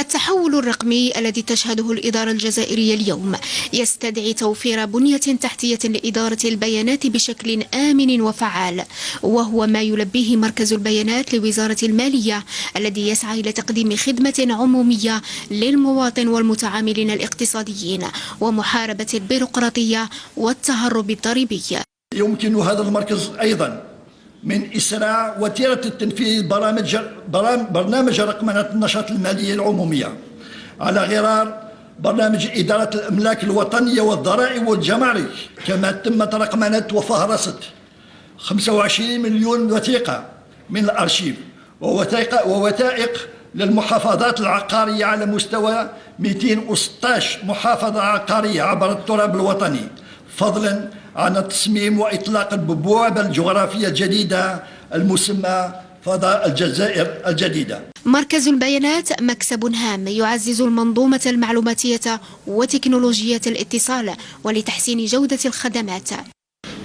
التحول الرقمي الذي تشهده الإدارة الجزائرية اليوم يستدعي توفير بنية تحتية لإدارة البيانات بشكل آمن وفعال، وهو ما يلبيه مركز البيانات لوزارة المالية الذي يسعى إلى تقديم خدمة عمومية للمواطن والمتعاملين الاقتصاديين ومحاربة البيروقراطية والتهرب الضريبي. يمكن هذا المركز أيضا من إسراع وتيرة التنفيذ برنامج رقمنة النشاط المالية العمومية على غرار برنامج إدارة الأملاك الوطنية والضرائب والجمارك، كما تم رقمنة وفهرسة 25 مليون وثيقة من الأرشيف ووثائق للمحافظات العقارية على مستوى 216 محافظة عقارية عبر التراب الوطني، فضلا عن التصميم وإطلاق البوابة الجغرافية الجديدة المسمى فضاء الجزائر الجديدة. مركز البيانات مكسب هام يعزز المنظومة المعلوماتية وتكنولوجية الاتصال ولتحسين جودة الخدمات.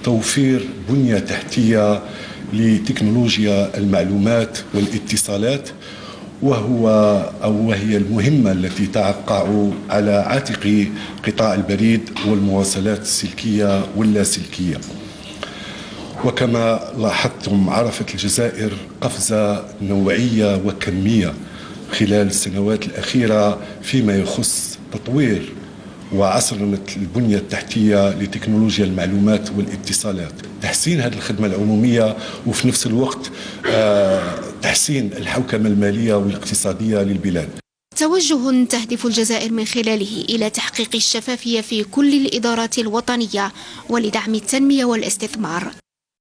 توفير بنية تحتية لتكنولوجيا المعلومات والاتصالات وهي المهمة التي تقع على عاتق قطاع البريد والمواصلات السلكية واللاسلكية. وكما لاحظتم عرفت الجزائر قفزة نوعية وكمية خلال السنوات الأخيرة فيما يخص تطوير وعصرنة البنية التحتية لتكنولوجيا المعلومات والاتصالات، تحسين هذه الخدمة العمومية وفي نفس الوقت تحسين الحوكمة المالية والاقتصادية للبلاد. توجه تهدف الجزائر من خلاله إلى تحقيق الشفافية في كل الإدارات الوطنية ولدعم التنمية والاستثمار.